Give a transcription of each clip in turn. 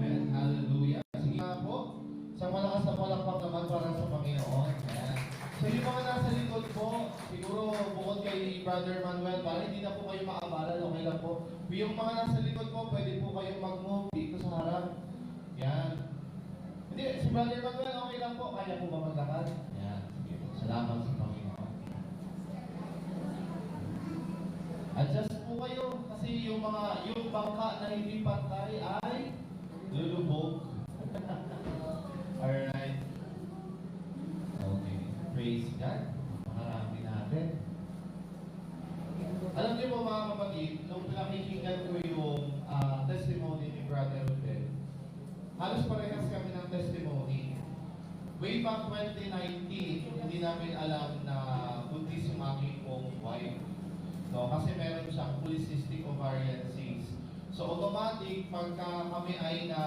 Amen. Hallelujah. Sige nga po. Sa malakas na palakpak naman para sa Panginoon. Ayan. So yung mga nasa likod po, siguro bukod kay Brother Manuel, para hindi na po kayo maabalan, okay lang po. Yung mga nasa likod po, pwede po kayong mag-move dito sa harap. Yan. Hindi, si Brother Manuel, okay lang po. Kaya po ba maglakad? Yan. Sige po. Salamat sa Panginoon. Adjust po kayo kasi yung bangka na hindi pantay ay lulubog. Alright. Okay. Praise God. Makarami natin. Alam niyo po mga kapatid, nung pinakikinggan ko yung testimony ni Brother Rodel, halos parehas kami ng testimony. Way back 2019, hindi namin alam na buntis yung aking pong wife. No, kasi meron siyang polycystic ovarian cyst. So automatic, pagka kami ay na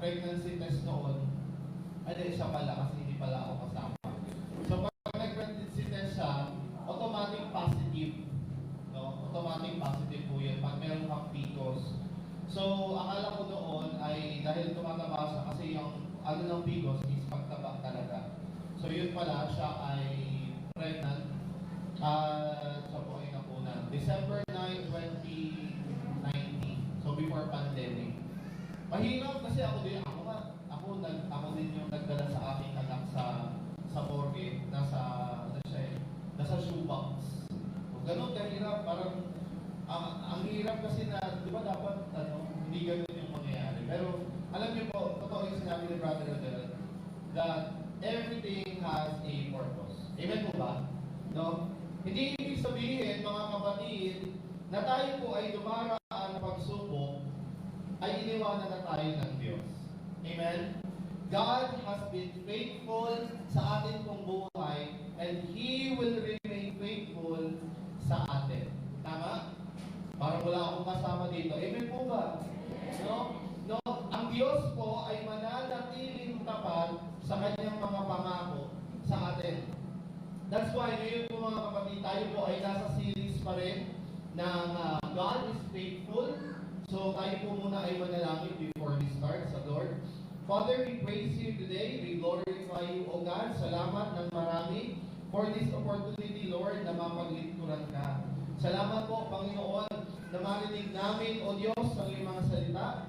pregnancy test noon, ay siya pala kasi hindi pala ako kasama. So pag nag-pregnancy test siya, automatic positive. No? Automatic positive po yun pag meron kang PCOS. So akala ko noon ay dahil tumataba siya kasi yung ano ng PCOS is pagtaba talaga. So yun pala siya ay pregnant. Siya po ay nakunan. December 9, 2019. So before pandemic. Mahirap kasi ako din yung nagdala sa aking anak sa Borge, nasa shoebox. Ganun kahirap, parang ang hirap kasi na, di ba dapat hindi ganun yung mangyayari. Pero alam niyo po, totoo yung sinabi ni Brother Rodel, that everything has a purpose. Amen po ba? No? Hindi ibig sabihin, mga kapatid, na tayo po ay dumaraan ng pagsubok, ay iniwanan na tayo ng Diyos. Amen? God has been faithful sa atin pong buhay and He will remain faithful sa atin. Tama? Parang wala akong kasama dito. Amen po ba? No? No? Ang Diyos po ay mananatiling tapat sa kanyang mga pangako sa atin. That's why ngayon po mga kapatid, tayo po ay nasa series pa rin ng God is faithful. So tayo po muna ay manalangin before we start sa Lord. Father, we praise you today. We glorify you, O God. Salamat ng marami for this opportunity, Lord, na mapaglingkuran ka. Salamat po, Panginoon, na marinig namin, O Diyos, ang iyong mga salita.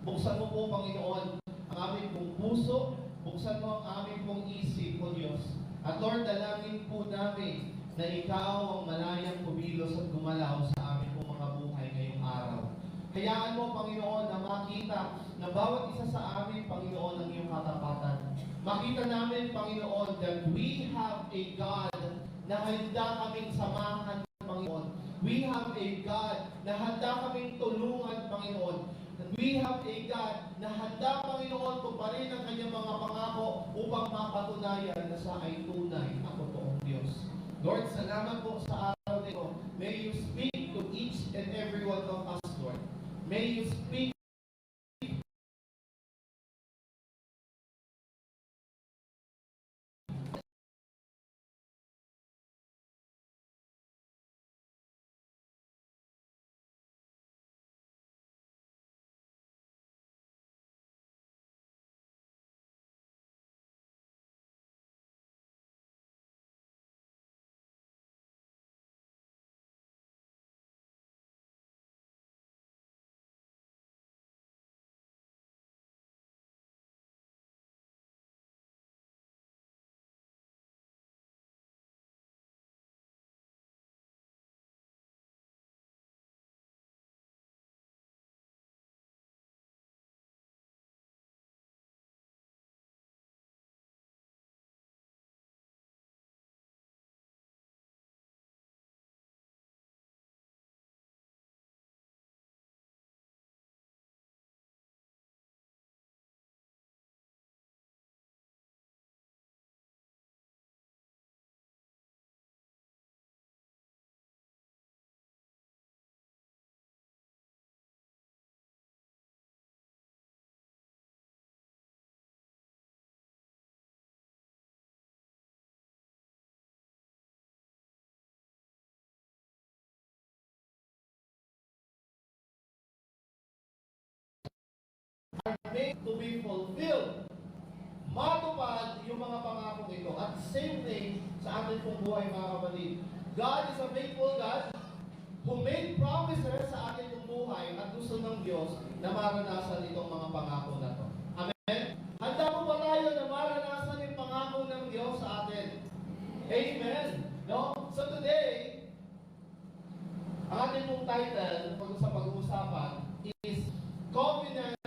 Buksan mo po, Panginoon, ang aming pong puso. Buksan mo ang aming pong isip, O Diyos. At Lord, dalangin po namin na ikaw ang malayang kumilos at gumalaw sa aming pong mga buhay ngayong araw. Hayaan mo, Panginoon, na makita na bawat isa sa amin, Panginoon, ang iyong katapatan. Makita namin, Panginoon, that we have a God na handa kaming samahan, Panginoon. We have a God na handa kaming tulungan, Panginoon. We have a God na handa, Panginoon, tuparin ang kanyang mga pangako upang mapatunayan na siya ay tunay at totoong Diyos. Lord, salamat po sa araw nito. May you speak to each and every one of us, Lord. May you speak made to be fulfilled. Matupad yung mga pangakong ito. At same thing sa ating pong buhay, mga kapatid. God is a faithful God who made promises sa ating pong buhay at gusto ng Diyos na maranasan itong mga pangako na to. Amen? Handa po ba tayo na maranasan yung pangako ng Diyos sa atin? Amen? No? So today, ang ating pong title sa pag-uusapan is Covenant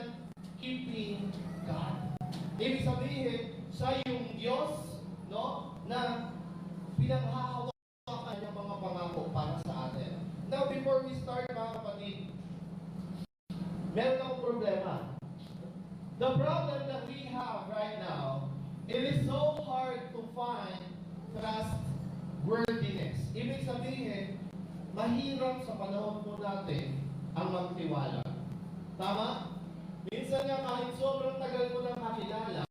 Keeping God. Ibig sabihin, siya yung Diyos, no, na pinanghahawakan ng mga pangako para sa atin. Now, before we start, mga kapatid, meron akong problema. The problem that we have right now, it is so hard to find trustworthiness. Ibig sabihin, mahirap sa panahon po natin ang magtiwala. Tama? Minsan nga kahit sobrang tagal mo nang makilala,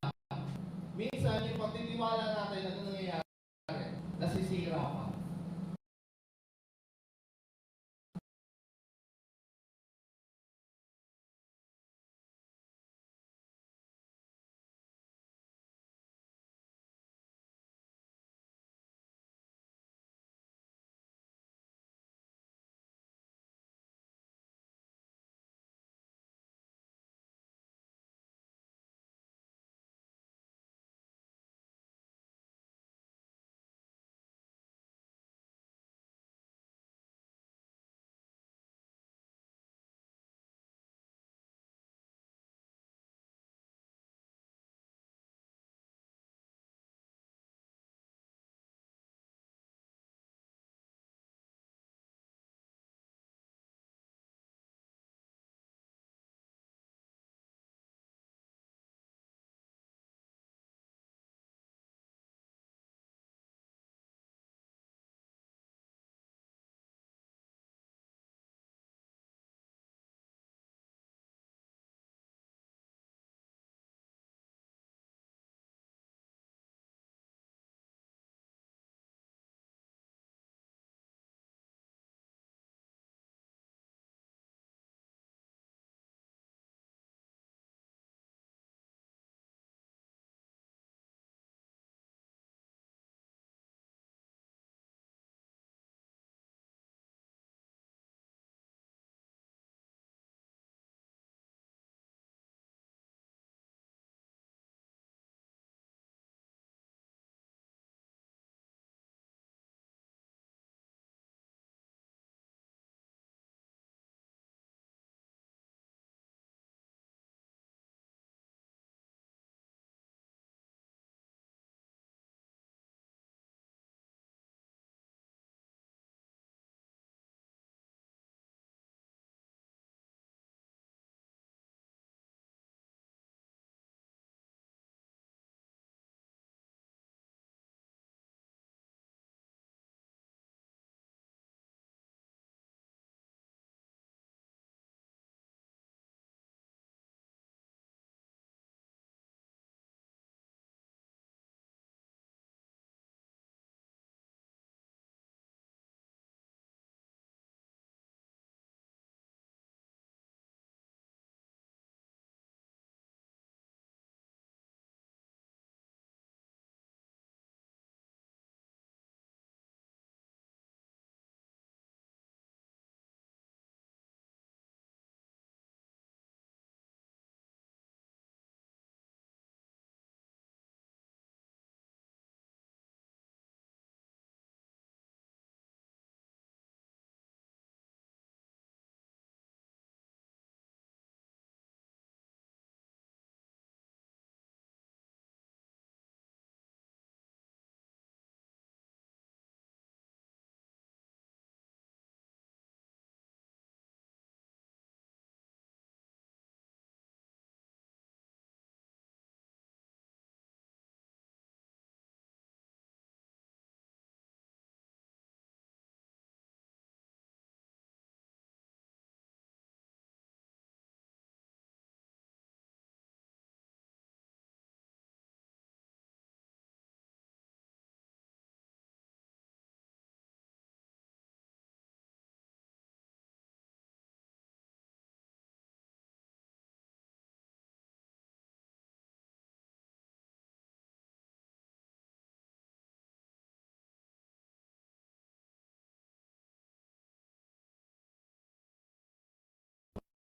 minsan yung pagtitiwala natin, ano nangyayari? Nasisira pa.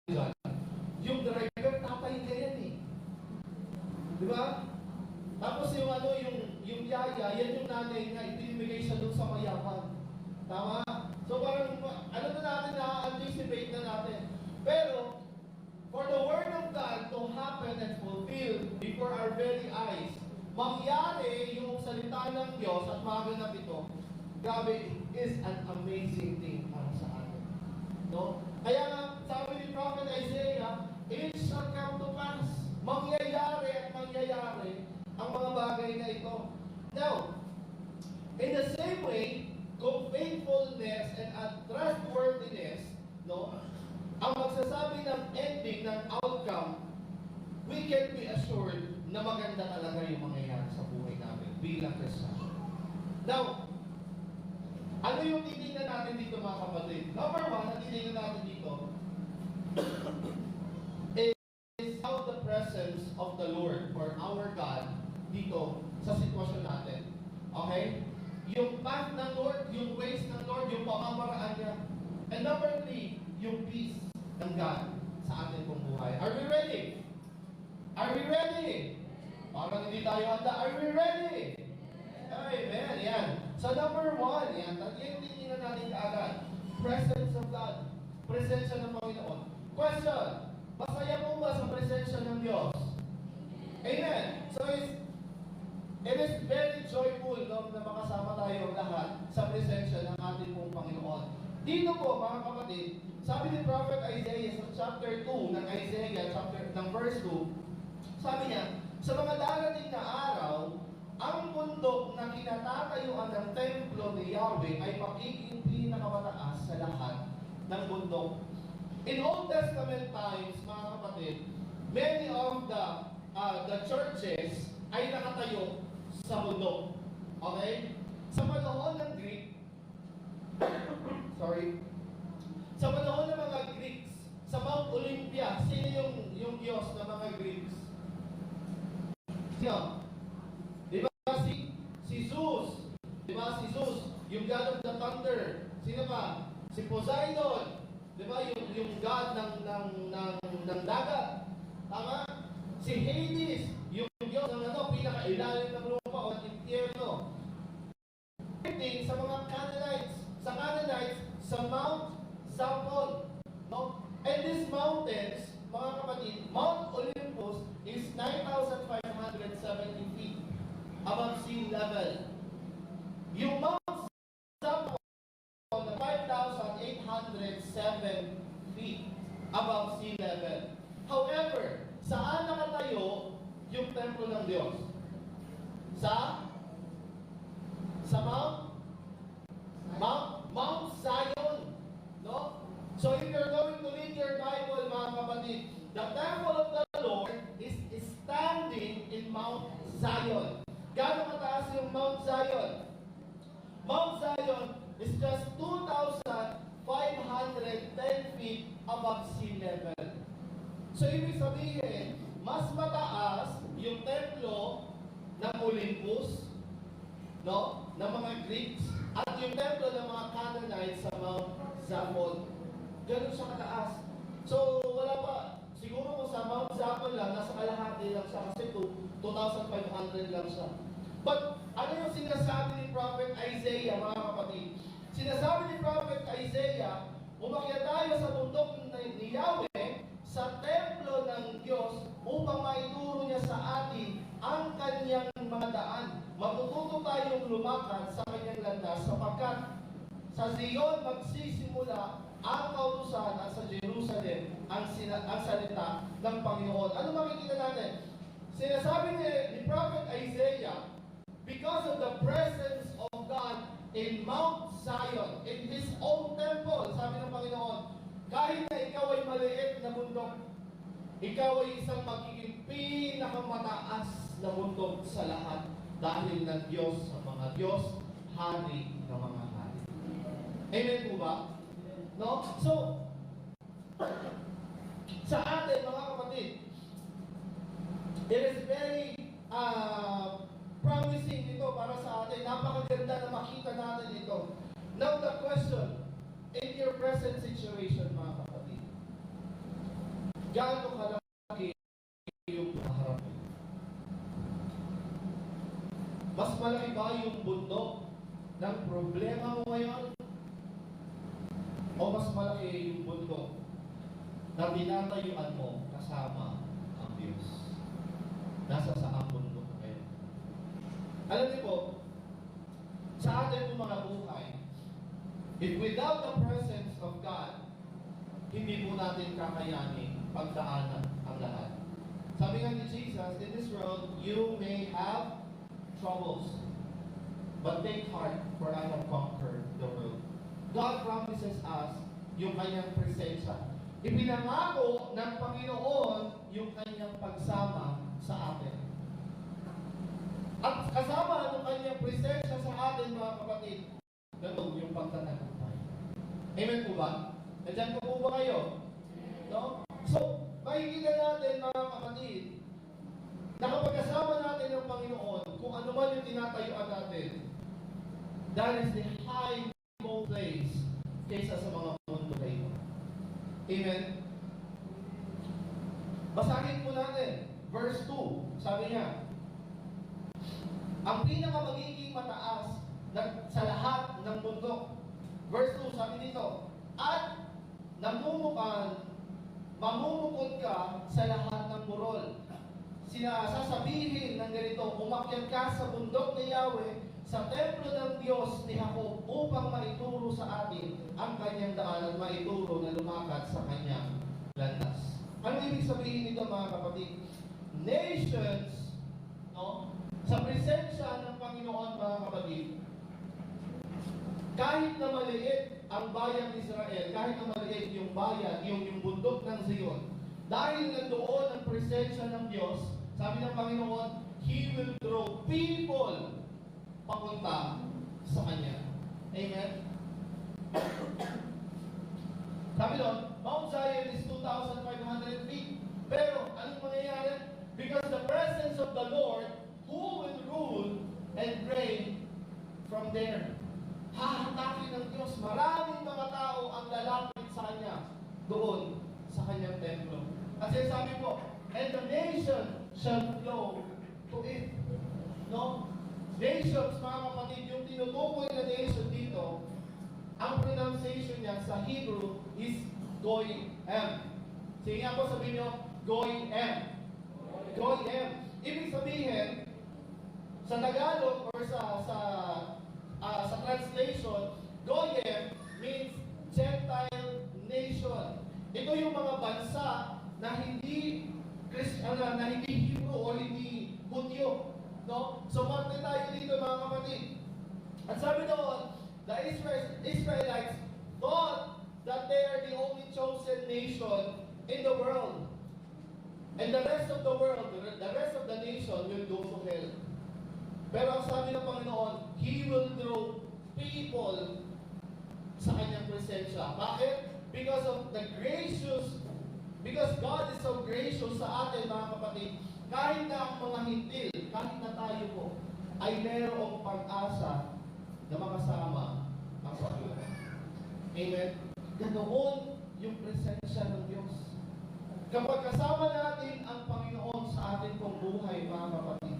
dyan, yung driver, tatay niya yan eh. Di ba? Tapos yung yung yaya, yan yung nanay niya, ibinibigay siya doon sa mayaman. Tama? So parang, alam na natin, na-anticipate na natin. Pero, for the Word of God to happen and fulfill before our very eyes, mangyari yung salita ng Diyos at maganap ito, grabe, is an amazing thing para sa atin. No? Kaya nga, sabi ni Prophet Isaiah, it shall come to pass. Mangyayari at mangyayari ang mga bagay na ito. Now, in the same way, kung faithfulness and trustworthiness, no, ang magsasabi ng ending, ng outcome, we can be assured na maganda talaga yung mangyayari sa buhay namin bilang Kristiyano. Now, ano yung titingnan natin dito mga kapatid? Number one, ang titingnan natin dito is how the presence of the Lord or our God dito sa sitwasyon natin. Okay? Yung path ng Lord, yung ways ng Lord, yung pamamaraan niya. And number three, yung peace ng God sa ating pong buhay. Are we ready? Are we ready? Parang hindi tayo handa. Are we ready? Amen. Yan. So number one, yan. Yung titingnan natin kaagad. Presence of God. Presensya ng Panginoon. Question. Masaya po ba sa presensya ng Diyos? Amen. So it is very joyful no, na makasama tayo lahat sa presensya ng ating pong Panginoon. Dito po, mga kapatid, sabi ni Prophet Isaiah sa chapter 2 ng Isaiah, ng verse 2, sabi niya, sa mga darating na araw, ang bundok na kinatatayuan ng templo ni Yahweh ay magiging pinakamataas sa lahat ng bundok. In Old Testament times, mga kapatid, many of the churches ay nakatayo sa bundok. Okay? Sa panahon ng Greek, sa panahon ng mga Greeks, sa Mount Olympia, sino yung Diyos ng mga Greeks? Sino? Di ba si Zeus? Di ba si Zeus? Yung God of the thunder. Sino pa? Si Poseidon. Di ba yung God ng dagat. Tama? Si Hades, yung Diyos ng pinakailalim ng lupa o ng impyerno. Sa mga Canaanites, sa Mount Zaphon. No? And these mountains, mga kapatid, Mount Olympus is 9,570 feet above sea level. Yung Mount Zaphon, 5,807 feet above sea level. However, saan nakatayo yung templo ng Diyos? Sa Mount Zion. No? So if you're going to read your Bible, mga kapatid, the temple of the Lord is standing in Mount Zion. Gaano kataas yung Mount Zion? Mount Zion is just 2,510 feet above sea level. So ibig sabihin, mas mataas yung templo ng Olympus, no, ng mga Greeks, at yung templo ng mga Canaanites sa Mount Zaphon. Ganun siya kataas. So wala pa, siguro kung sa Mount Zaphon lang, nasa kalahati lang siya kasi 2,500 lang siya. But ano yung sinasabi ni Prophet Isaiah, mga kapatid? Sinasabi ni Prophet Isaiah, umakyat tayo sa bundok ni Yahweh, sa templo ng Diyos, upang maituro niya sa atin ang kanyang mga daan. Matututo tayong lumakad sa kanyang landas, sapagkat sa Zion magsisimula ang kautusan at sa Jerusalem ang salita ng Panginoon. Ano makikita natin? Sinasabi ni Prophet Isaiah, because of the presence of God in Mount Zion, in His own temple, sabi ng Panginoon, kahit na ikaw ay maliit na bundok, ikaw ay isang magiging pinakamataas na bundok sa lahat dahil ng Diyos sa mga Diyos, hari ng mga hari. Amen po ba? No? So, sa atin, mga kapatid, it is very promising ito para sa atin. Napakaganda na makita natin ito. Now the question, in your present situation, mga kapatid, gaano kalaki yung kaharap mo? Mas malaki ba yung bundok ng problema mo ngayon? O mas malaki yung bundok na tinatayuan mo kasama ang Diyos? Nasa saang bundok kayo? Alam niyo po, sa atin po mga buhay, if without the presence of God, hindi po natin kakayanin pagdaanan ang lahat. Sabi nga ni Jesus, in this world, you may have troubles, but take heart, for I have conquered the world. God promises us yung kanyang presensya. Ipinangako ng Panginoon yung kanyang pagsama sa atin. At kasama ng kanyang presensya sa atin, mga kapatid, ganun yung pagtatagumpay. Amen po ba? Nandiyan po ba kayo? No? So, makikita natin, mga kapatid, na kapag kasama natin ng Panginoon, kung ano man yung tinatayuan natin, that is the highmost place kaysa sa mga mundo kayo. Amen? Basahin po natin. Verse 2, sabi niya, ang pinakamagiging mataas sa lahat ng bundok. Verse 2, sabi dito, at mamumukod ka sa lahat ng burol. Sasabihin ng ganito, umakyat ka sa bundok ni Yahweh, sa templo ng Diyos ni Jacob, upang maituro sa atin ang kanyang daan at maituro na lumakad sa kanyang landas. Ano ibig sabihin nito, mga kapatid? Nations, no? Sa presensya ng Panginoon, mga kapatid, kahit na maliit ang bayan ng Israel, kahit na maliit yung bayan, yung bundok ng Zion, dahil nandoon ang presensya ng Diyos, sabi ng Panginoon, He will draw people papunta sa Kanya. Amen? Sabi doon, Mount Zion is 2,500 feet. Pero, anong mangyayari? Because the presence of the Lord, who will rule and reign from there. Hahatakin ng Diyos, maraming mga tao ang lalapit sa Kanya doon sa Kanyang templo. Kasi sabi po, and the nation shall flow to it. No? Nations, mga kapatid, yung tinutukoy na nation dito, ang pronunciation niya sa Hebrew is Goy-em. Sige nga po, sabihin nyo, Goy-em. Goy-em. Ibig sabihin, sa Tagalog or sa translation, Goyim means Gentile nation. Ito yung mga bansa na hindi na hindi Hebrew o hindi Hudyo. No? So, parte tayo dito, mga kapatid. At sabi doon, the Israelites thought that they are the only chosen nation in the world. And the rest of the world, the rest of the nation will go to hell. Pero ang sabi ng Panginoon, He will draw people sa Kanyang presensya. Bakit? Because God is so gracious sa atin, mga kapatid, kahit na ang mga hintil, kahit na tayo po, ay mayroong pag-asa na makasama ang Panginoon. Amen? Ganoon yung presensya ng Diyos. Kapag kasama natin ang Panginoon sa ating pong buhay, mga kapatid,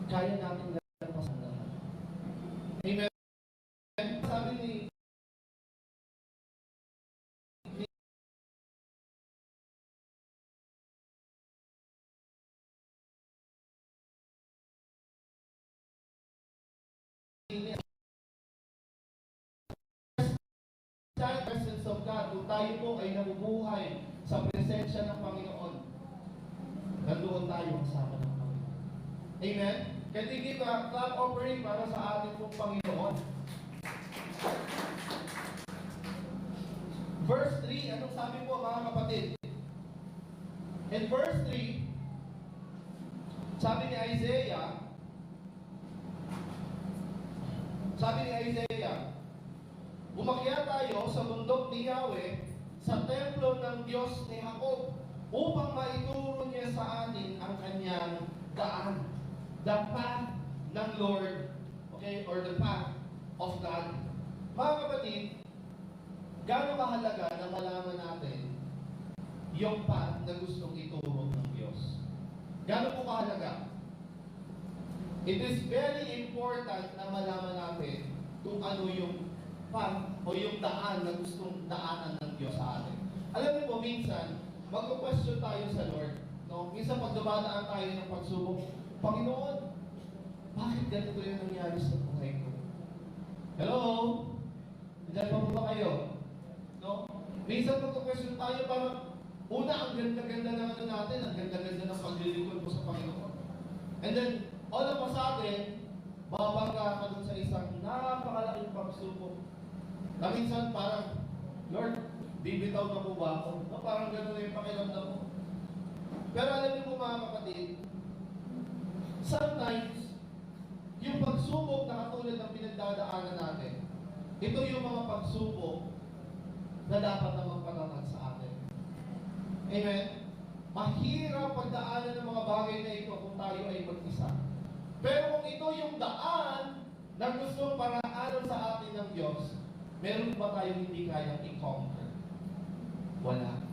kaya natin lalampasan lahat. Amen? Sabi ni presence of God, kung tayo po ay nabubuhay sa presensya ng Panginoon, nandoon tayo kasama ng Panginoon. Amen? Kaya give a clap offering para sa ating pong Panginoon. Verse 3, anong sabi po, mga kapatid? In verse 3, sabi ni Isaiah, umakyat tayo sa bundok ni Yahweh, sa templo ng Diyos ni Jacob, upang maituro niya sa atin ang kanyang daan. The path ng Lord, okay, or the path of God. Mga kapatid, gaano kahalaga na malaman natin yung path na gustong ituro ng Diyos. Gano'n po kahalaga? It is very important na malaman natin kung ano yung path o yung daan na gustong daanan ng Diyos sa atin. Alam niyo po, minsan, magko-question tayo sa Lord. No? Minsan pag dumadaan tayo ng pagsubok, Panginoon, bakit ganito yung nangyari sa buhay ko? Hello? Diyan pa po ba kayo? No? Minsan magko-question tayo parang, una, ang ganda-ganda ng ano natin, ang ganda-ganda ng paglilingkod po sa Panginoon. And then, all of a sudden, babangga ka dun sa isang napakalaking pagsubok. Na minsan parang, Lord, bibitaw na po ba ako? No, parang gano'n na yung pakiramdam mo. Pero alam niyo po mga kapatid, sometimes, yung pagsubok na katulad ng pinagdadaanan natin, ito yung mga pagsubok na dapat na magpatatag sa atin. Amen? Mahirap pagdaanan ng mga bagay na ito kung tayo ay mag-isa. Pero kung ito yung daan na gustong paraanan sa atin ng Diyos, meron ba tayong hindi kayang i-conquer? Wala.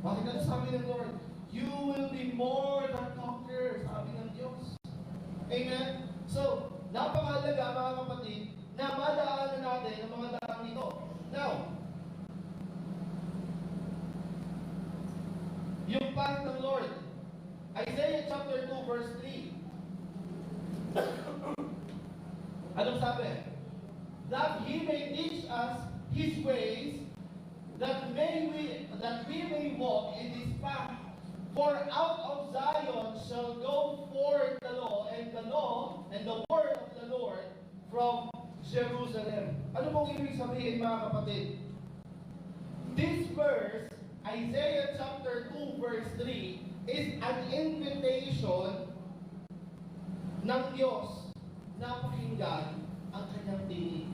Bakit ano sabi ng Lord? You will be more than conquerors, sabi ng Diyos. Amen? So, napakahalaga mga kapatid, na madaanan natin ang mga daan nito. Now, yung path ng Lord, Isaiah chapter 2 verse 3. Anong sabi? That He may teach us His ways, that we may walk in His path. For out of Zion shall go forth the law and the word of the Lord from Jerusalem. Ano pong ibig sabihin mga kapatid? This verse, Isaiah chapter 2 verse 3, is an invitation ng Diyos na pakinggan ang kanyang tinig.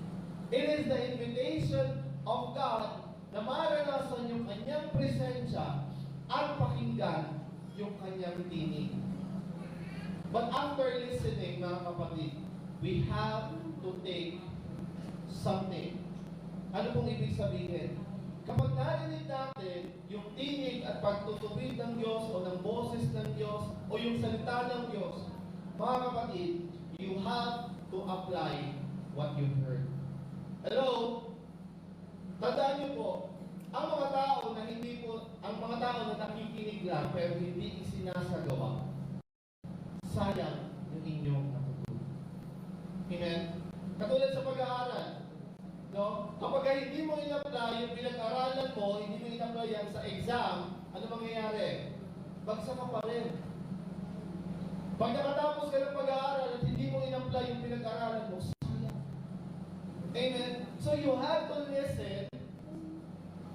It is the invitation of God na maranasan yung kanyang presensya at pakinggan yung kanyang tinig. But after listening, mga kapatid, we have to take something. Ano pong ibig sabihin? Kapag narinig natin yung tinig at pagtutubig ng Diyos o ng boses ng Diyos o yung salita ng Diyos, mga kapatid, you have to apply what you heard. Hello? Tandaan niyo po, ang mga tao na nakikinig lang pero hindi isinasagawa, sayang yung inyong natutunan. Amen? Katulad sa pag-aaral, no? Kapag hindi mo in-apply yung pinag-aralan mo, hindi mo in-apply yan sa exam, ano mangyayari? Bagsak ka pa rin. Pag nakatapos ka ng pag-aaral at hindi mo in-apply yung pinag-aralan mo, sayang. Amen? So you have to listen,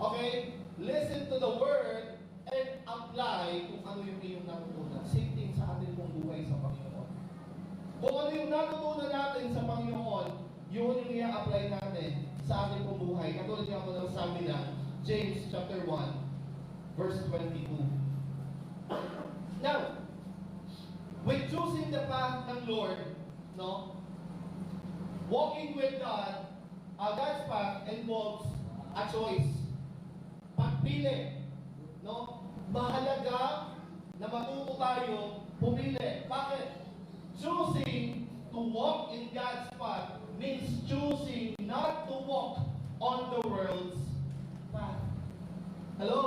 okay? Listen to the word and apply kung ano yung iyong natutunan. Same thing sa ating pong buhay sa Panginoon. Kung ano yung natutunan natin sa Panginoon, yun yung i-apply natin sa ating pong buhay. Katulad nga po ng sabi na James chapter 1, verse 22. Now, with choosing the path ng Lord, no? Walking with God, God's path involves a choice. Pagpili, no? Mahalaga na matuto tayo pumili. Bakit? Choosing to walk in God's path means choosing not to walk on the world's path. Hello?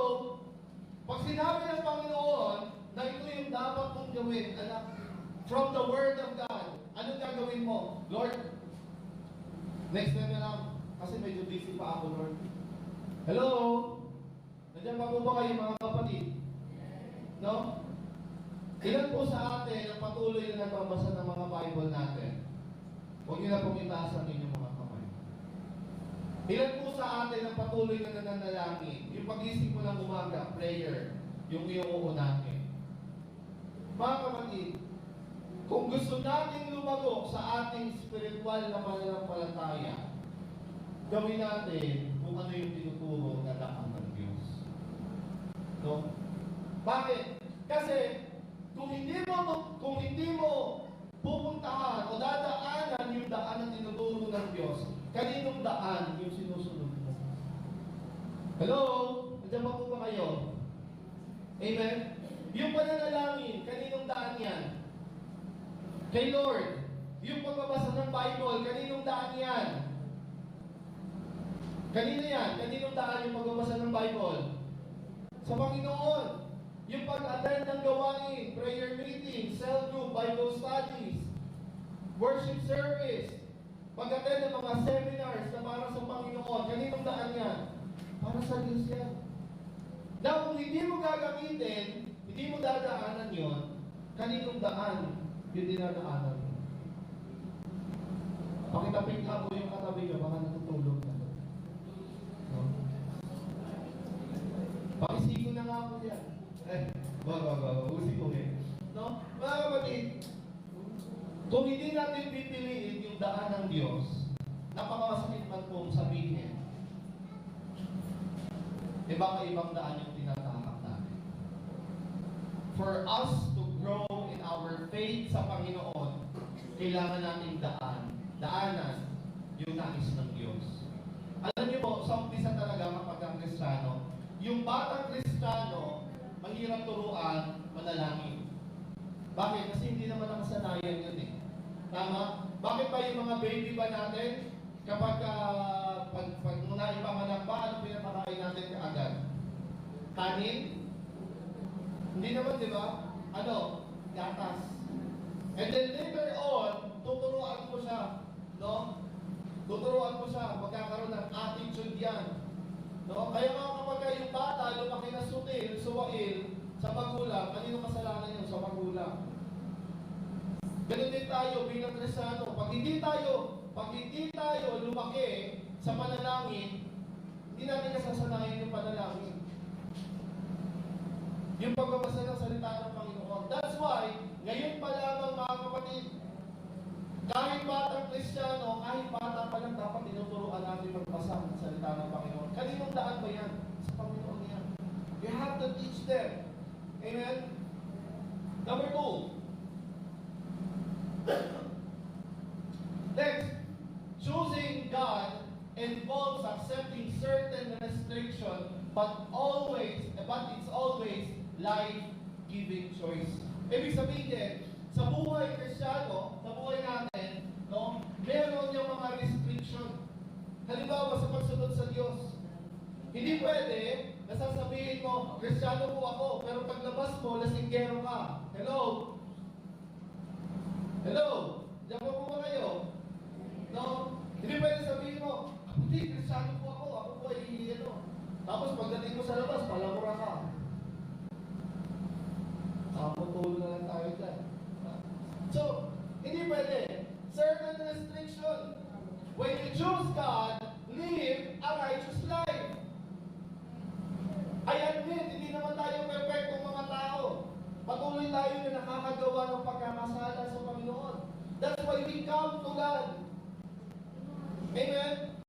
Pag sinabi ng Panginoon na ito yung dapat mong gawin, anak, from the Word of God, anong gagawin mo? Lord, next time na lang, kasi medyo busy pa ako, Lord. Hello? Nandiyan pa po ba kayo mga kapatid? No? Ilan po sa atin ang patuloy na nagbabasa ng mga Bible natin? Huwag niyo na pong itaas ang inyong mga kamay. Ilan po sa atin ang patuloy na nananalangin? Yung pag-isip mo ng umaga, prayer, yung iyong uunahin. Mga kapatid, kung gusto natin lumago sa ating spiritual na pananampalataya, gawin natin kung ano yung tinuturo na daan ng Diyos. No? Bakit? Kasi kung hindi mo pupuntahan o dadaanan yung daan na tinuturo ng Diyos, kaninong daan yung sinusunod mo? Hello? Nandiyan ba po ba kayo? Amen? Yung pananalangin, kaninong daan yan? Kay Lord. Yung pagbabasa ng Bible, kaninong daan yan? Kanino yan? Kaninong daan yung pagbabasa ng Bible? Sa Panginoon. Yung pag-attend ng gawain, prayer meeting, cell group, Bible studies, worship service, pag-attend ng mga seminars na para sa Panginoon, kaninong daan yan? Para sa Diyos yan. Now, kung hindi mo gagamitin, hindi mo dadaanan yon, kaninong daan yung dinadaanan mo? Pakitapik nga po yung katabi nyo, baka natutulog na. No? Pakisigo na nga po yan. Usi ko eh. No? Mga kapatid, kung hindi natin pipiliin yung daan ng Diyos, napakasakit man pong sabihin, baka ibang daan yung tinatahak natin. For us to grow in our faith sa Panginoon, kailangan nating daanan yung nais ng Diyos. Alam niyo po, sa umpisa talaga kapag ang Kristiyano, yung batang Kristiyano, mahirap turuan, manalangin. Bakit? Kasi hindi naman nakasanayan yun eh. Tama? Bakit pa yung mga baby ba natin, kapag pag muna ipanganak ba, ano pinapakain natin kaagad? Kanin? Hindi naman, di ba? Ano? Gatas. And then later on, tuturuan ko siya. No? Tuturuan ko siya. Magkakaroon ng attitude yan. No? Kaya nga kapag yung bata, lumaki na sutil, suwail, sa magulang, kanino kasalanan yun? Sa magulang. Ganun din tayo bilang Kristiyano. Pag hindi tayo lumaki sa panalangin, hindi natin kasasanayan yung panalangin. Yung pagbabasa ng salita ng Panginoon. That's why, ngayon pa lamang mga kapatid, kahit batang Kristiyano, kahit bata pa lang dapat tinuturuan natin magbasa ng salita ng Panginoon. Kaninong daan ba yan? Sa Panginoon yan. You have to teach them. Amen? Number 2. Next, choosing God involves accepting certain restriction, but it's always life-giving choice. Ibig sabihin, sa buhay Kristiyano, sa buhay natin, no, meron yung mga restriction. Halimbawa, sa pagsunod sa Diyos. Hindi pwede, nasasabihin mo, Kristiyano po ako, pero paglabas mo, lasinggero ka. Hello? Hello? Diyan po ba kayo? No? Hindi pwede sabihin mo, hindi, Kristiyano po ako po ay ano. Tapos pagdating mo sa labas, palamura ka. Saputulo na lang tayo dyan. So, hindi pwede. Certain restriction. When you choose God, live a righteous life. I admit, hindi naman tayo perfectong mga tao. Patuloy tayo na nakakagawa ng pagkakasala sa Panginoon. That's why we come to God. Amen?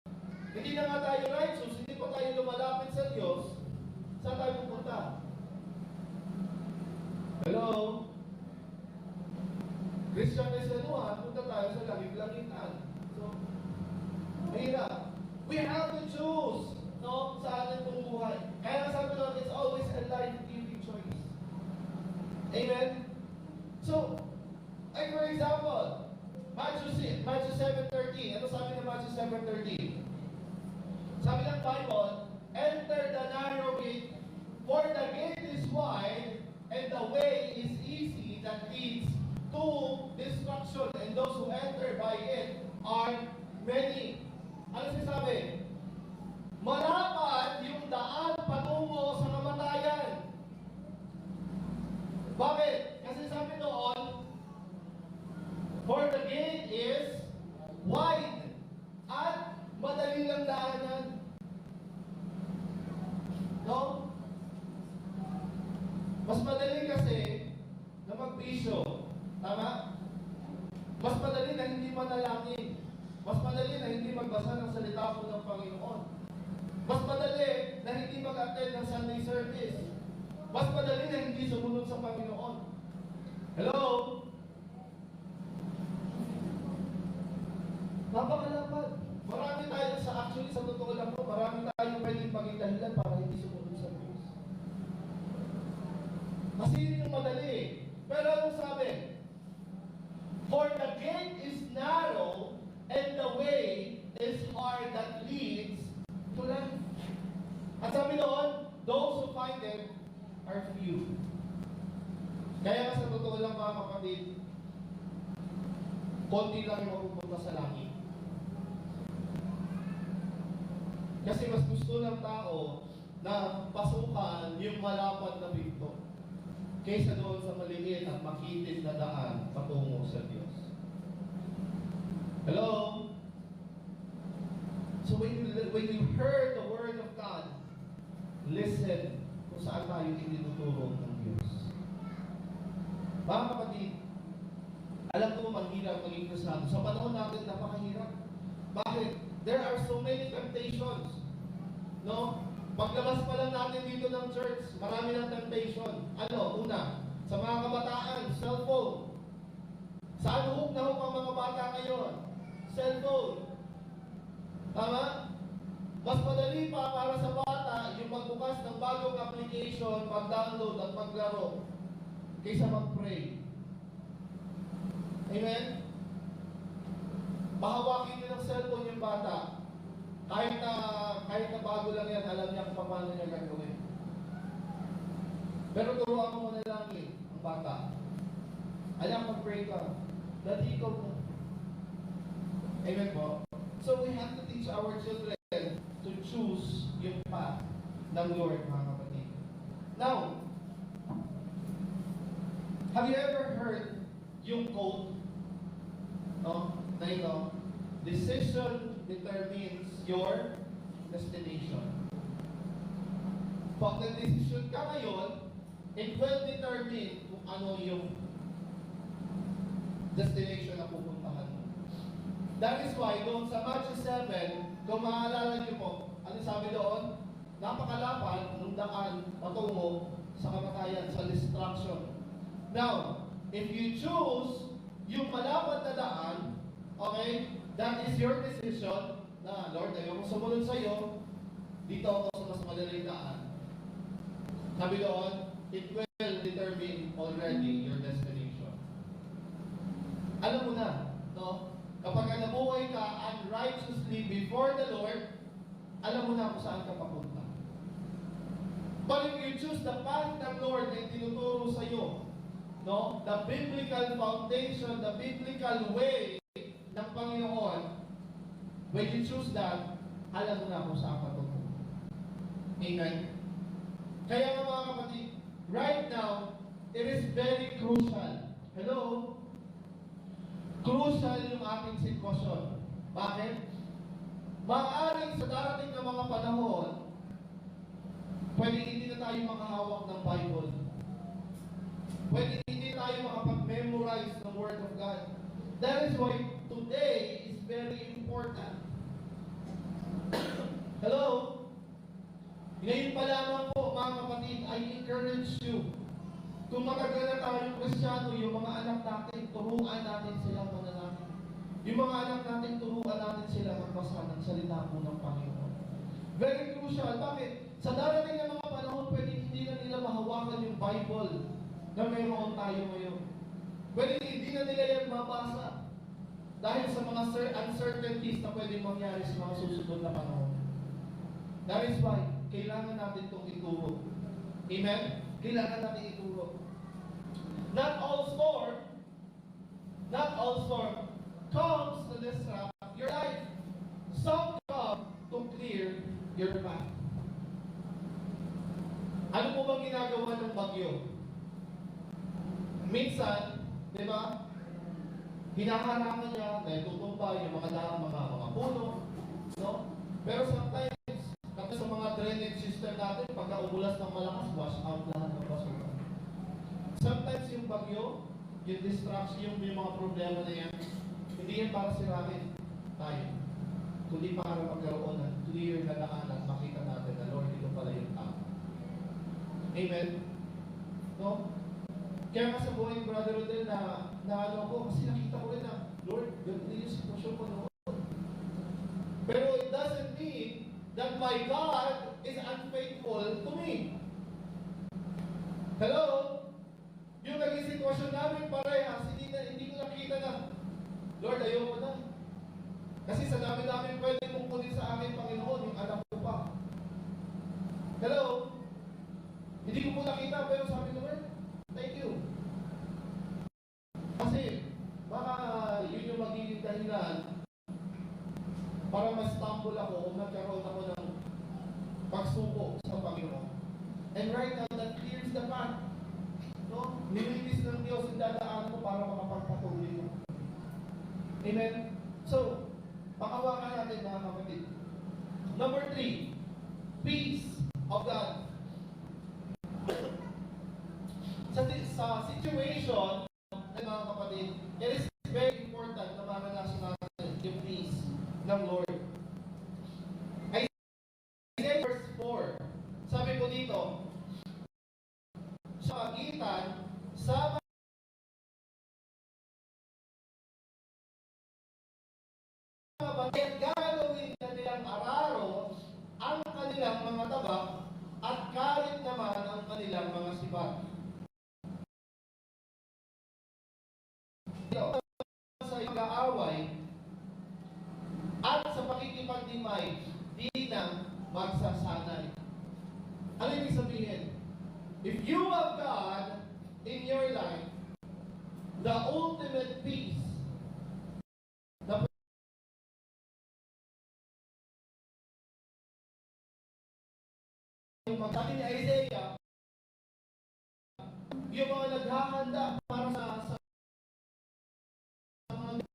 Hindi na nga tayo righteous, hindi pa tayo lumalapit sa Diyos, saan tayo pupunta? Hello? Christian Esanuan, punta tayo sa langit-langitan. So, mahirap. We have to choose, no, sa ating pong buhay. Kaya sabi doon, it's always a life-giving choice. Amen? So, like for example, Matthew 7:13. Ano sabi ng Matthew 7:13? Sabi ng Bible, enter the narrow gate, for the gate is wide, and the way is easy that leads to destruction, and those who enter by it are many. Ano sinasabi? Malapad yung daan patungo sa kamatayan. Bakit? Kasi sabi doon, for the gate is wide at madali lang daanan. No? Mas madali kasi na magbisyo. Tama? Mas madali na hindi manalangin. Mas madali na hindi magbasa ng salita po ng Panginoon. Mas madali na hindi mag-attend ng Sunday service. Mas madali na hindi sumunod sa Panginoon. Hello? Napakalapad. Marami tayo actually sa totoo lang po, marami tayong pwedeng maging dahilan para hindi sumunod sa Diyos. Pero anong sabi? For the gate is narrow and the way is hard that leads to life. At sabi doon, those who find it are few. Kaya sa totoo lang mga kapatid, konti lang yung mapupunta sa langit. Kasi mas gusto ng tao na pasukan yung malapad na pinto kaysa doon sa maliit at makitid na daan patungo sa Diyos. Hello? So when you heard the Word of God, listen kung saan tayo itinuturo ng Diyos. Mga kapatid, alam ko maghirap maging Kristiyano. Sa panahon natin, napakahirap. Bakit? There are so many temptations. No? Paglabas pa lang natin dito ng church, marami ng temptation. Ano? Una, sa mga kabataan, cellphone. Saan hook na hook ang mga bata ngayon? Cellphone. Tama? Mas madali pa para sa bata yung magbukas ng bagong application, mag-download at maglaro kaysa mag-pray. Amen? Mahawakin niyo ng cellphone yung bata. Kahit na bago lang yan, alam niya kung paano niya gagawin. Pero turuan mo muna lang ang bata. Alam, mag-pray ka. Dati ikaw mo. Amen po? So we have to teach our children to choose yung path ng Lord, mga kapatid. Now, have you ever heard yung quote? No? Na ito, decision determines your destination. Pag nag-decision ka ngayon, it will determine kung ano yung destination na pupuntahan mo. That is why, doon sa Matthew 7, kung maaalala niyo po, ano sabi doon? Napakalapad ng daan patungo sa kamatayan, sa destruction. Now, if you choose yung malapad na daan, okay, that is your decision, na Lord, ayaw kong sumunod sa iyo, dito ako sa mas madaling daan. Sabi doon, it will determine already your destination. Alam mo na, no? Kapag nabuhay ka unrighteously before the Lord, alam mo na kung saan ka papunta. But if you choose the path ng Lord na tinuturo sa iyo, no? The biblical foundation, the biblical way ng Panginoon, when you choose that, alam mo na kung saan ka patungo. Amen? Kaya nga mga kapatid, right now, it is very crucial. Hello? Crucial yung ating sitwasyon. Bakit? Maaaring sa darating na mga panahon, pwede hindi na tayo makahawak ng Bible. Pwede hindi tayo makapag-memorize ng Word of God. That is why today is very important. Hello? Ngayon pa lamang po, mga kapatid, I encourage you. Kung matagal na tayong Kristiyano, yung mga anak natin, turuan natin sila manalangin. Yung mga anak natin, turuan natin sila magbasa ng salita po ng Panginoon. Very crucial. Bakit? Sa darating na mga panahon, pwede hindi na nila mahawakan yung Bible na mayroon tayo ngayon. Pwede hindi na nila yan mabasa dahil sa mga uncertainties na pwede mangyari sa mga susunod na panahon. That is why, kailangan natin itong ituro. Amen? Kailangan natin ituro. Not all storm comes to disrupt your life. Some come to clear your path. Ano po bang ginagawa ng bagyo? Minsan, di ba, hinaharangan niya dahil tutumba yung mga puno, no? Pero sometimes, kasi sa mga drainage system natin, pagka umulas ng malakas, wash out lahat ng basura. Sometimes yung bagyo, yung distraction, yung mga problema na yan, hindi yan para sirain tayo, kundi para magkaroon ng clear na daanan, makita natin na Lord, ito pala yung tao. Amen? No? Kaya nga sa buhay ni Brother Rodel na ano ko, kasi nakita ko rin na, Lord, ganito yung sitwasyon ko noon. Pero it doesn't mean that my God is unfaithful to me. Hello? Yung naging sitwasyon Hindi ko po nakita, pero sabi ko, Lord, thank you. Kasi, baka yun yung magiging dahilan para ma-stumble ako o magkaroon ako ng pagsuko sa Panginoon. And right now, that clears the path. No? Nililis ng Diyos yung dadaan mo para makapagpatuloy mo. Amen? So, pakawakan natin mga kapatid. Number 3, peace of God. Sa situation, mga kapatid, it is very important na maranasan natin yung peace ng Lord. Isaiah verse 4, sabi ko dito, sa pagitan sa mga bagay, gagawin na nilang araro ang kanilang mga tabak at kalit naman ang kanilang mga sibat. Sa pag-aaway at sa pakikipagdimay, di na magsasanay. Ano ibig sabihin? If you have God in your life, the ultimate peace, yung sabi ni Isaiah, yung mga naghahanda para sa mga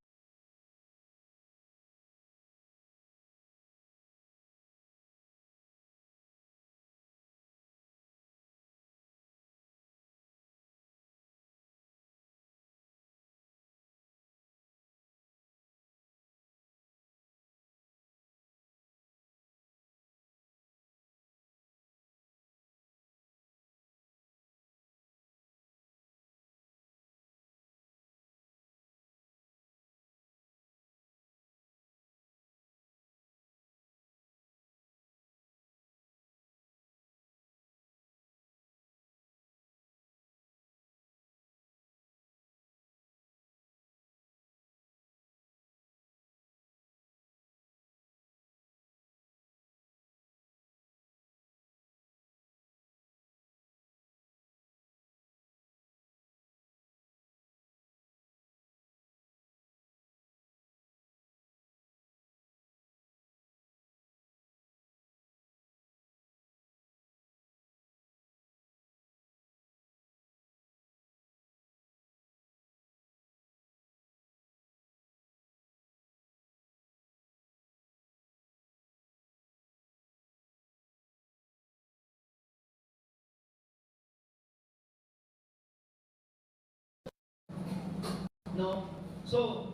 no? So,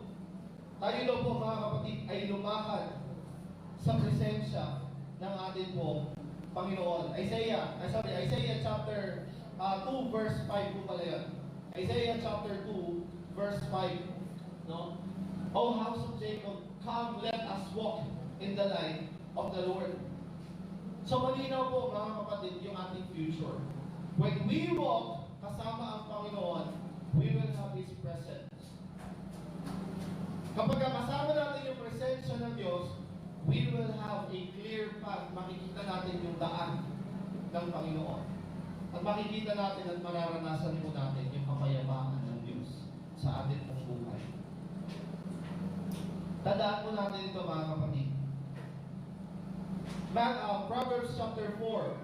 tayo daw po mga kapatid ay lumakad sa presensya ng ating po Panginoon. Isaiah chapter 2 verse 5 po pala yan. Isaiah chapter 2 verse 5, no? O house of Jacob, come let us walk in the light of the Lord. So malinaw po mga kapatid yung ating future. When we walk kasama ang Panginoon, we will have His presence. Kapag kasama natin yung presensya ng Diyos, we will have a clear path. Makikita natin yung daan ng Panginoon. At makikita natin at mararanasan po natin yung kapayapaan ng Diyos sa ating pong buhay. Tandaan po natin ito mga kapatid. Proverbs chapter 4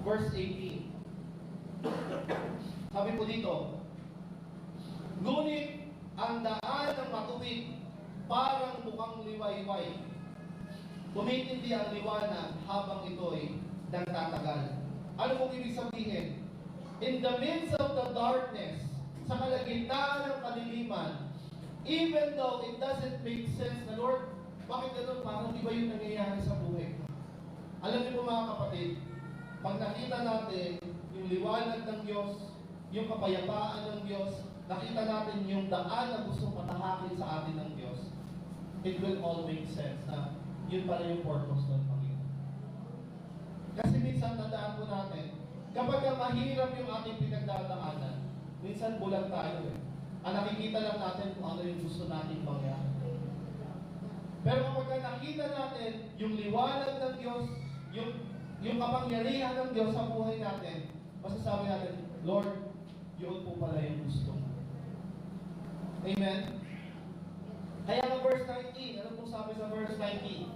verse 18. Sabi po dito, ngunit ang daan ng matuwid parang mukhang liwayway. Tumitindi ang liwanag habang ito'y nagtatagal. Ano pong ibig sabihin? In the midst of the darkness, sa kalagitnaan ng kadiliman, even though it doesn't make sense na, Lord, bakit ganun? Parang di ba yung nangyayari sa buhay ko? Alam niyo po mga kapatid, pag nakita natin yung liwanag ng Diyos, yung kapayapaan ng Diyos, nakita natin yung daan na gustong patahakin sa atin ng Diyos, it will all make sense na yun pala yung purpose ng Panginoon. Kasi minsan tandaan po natin, kapag mahirap yung ating pinagdadaanan, minsan bulag tayo eh. Ang nakikita lang natin kung ano yung gusto natin mangyari. Pero kapag nakita natin yung liwanag ng Diyos, yung yung kapangyarihan ng Diyos sa buhay natin, masasabi natin, Lord, yun po pala yung gusto mo. Amen? Kaya nga verse 19, ano po sabi sa verse 19?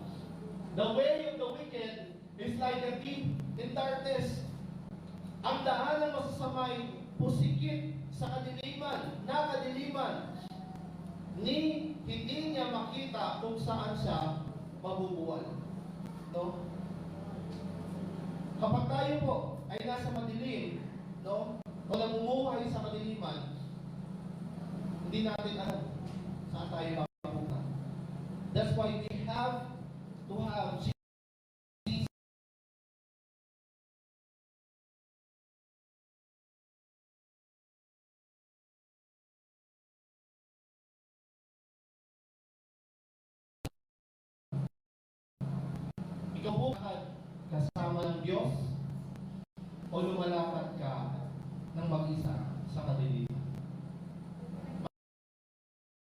The way of the wicked is like a thief in darkness. Ang daan ng masasamay, pusikit sa kadiliman, ni hindi niya makita kung saan siya mabubuwal. No? Kapag tayo po ay nasa madilim, no? O namumuhay sa kadiliman, hindi natin alam saan tayo mapupunta. That's why we have to have Jesus. Ikaw po kasama ng Diyos o lumalakad ka ng mag-isa sa kadiliman.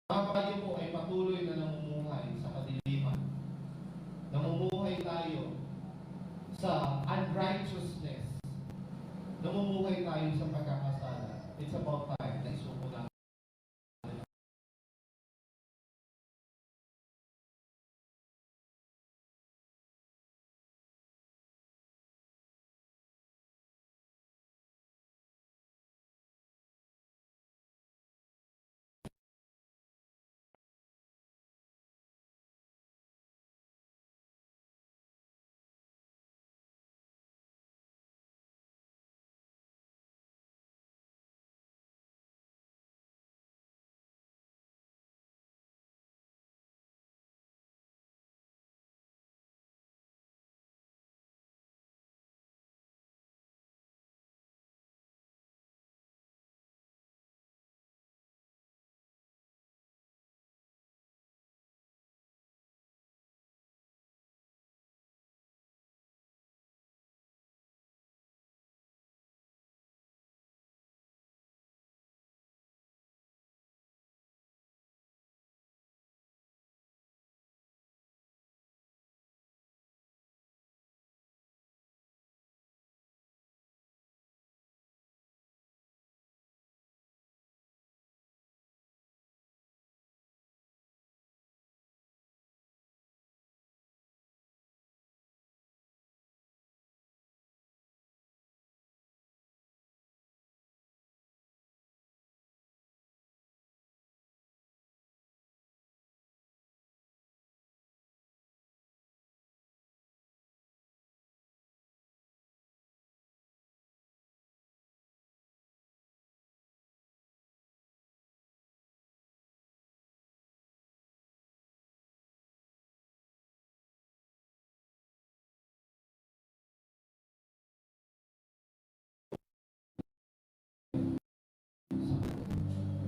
Mga kayo po ay patuloy na namumuhay sa kadiliman. Namumuhay tayo sa unrighteousness. Namumuhay tayo sa pagkakasala. It's about time na isuko natin.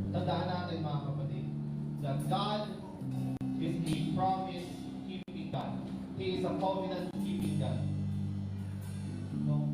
Tandaan natin mga kapatid, that God is a promise-keeping God. He is a covenant-keeping God. No?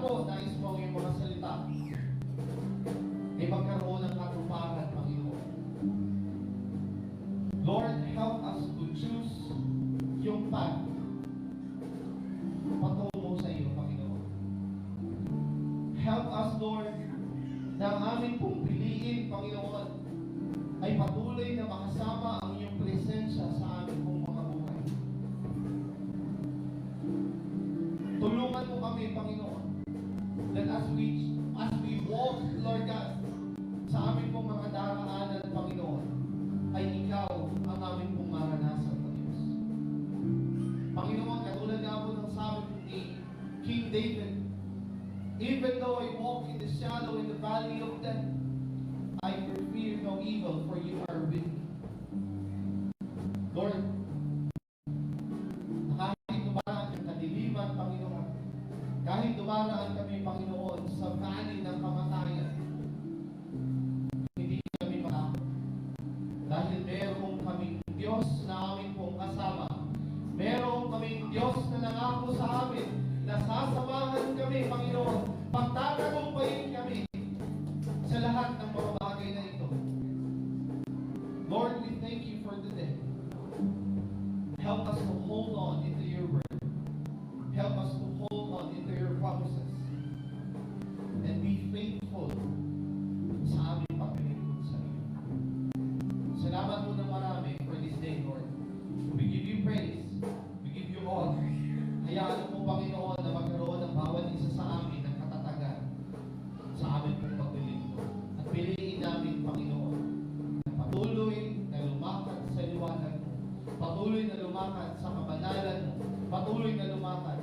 po, nais mo ang iyong mga salita ay magkaroon ng katuparan, Panginoon. Lord, help us to choose yung path patungo sa iyo, Panginoon. Help us, Lord, na ang aming pong piliin, Panginoon, ay patuloy na makasama ang iyong presensya sa aming pong mga buhay. Tulungan mo kami, Panginoon, that as we walk, Lord God, sa aming pong mga daraanan, Panginoon, ay ikaw ang aming pong maranasan, Panginoon. Panginoon, katulad nga po ng sabi ni King David, even though I walk in the shadow in the valley of death, I fear no evil, for you are with me. Lord, kahit dumaraan ang kadiliman, Panginoon, kahit dumaraan kami, Panginoon, sa valley ng kamatayan, hindi kami matakot. Dahil meron kaming Diyos na aming pong kasama. Meron kaming Diyos na nangako sa amin na sasamahan kami, Panginoon. Pagtatagumpayin kami sa lahat ng mga bagay na ito. Lord, we thank you for today. Help us to hold on into your word. Help us to hold on into your promises. And be faithful sa aming paglilingkod sa iyo. Salamat po ng marami for this day, Lord. We give you praise. We give you honor. Hayaan mo, Panginoon, na magkaroon ng bawat isa sa amin ng katatagan sa amin pong paglilingkod. At piliin namin, Panginoon, na patuloy na lumakad sa liwanag mo. Patuloy na lumakad sa kabanalan mo. Patuloy na lumakad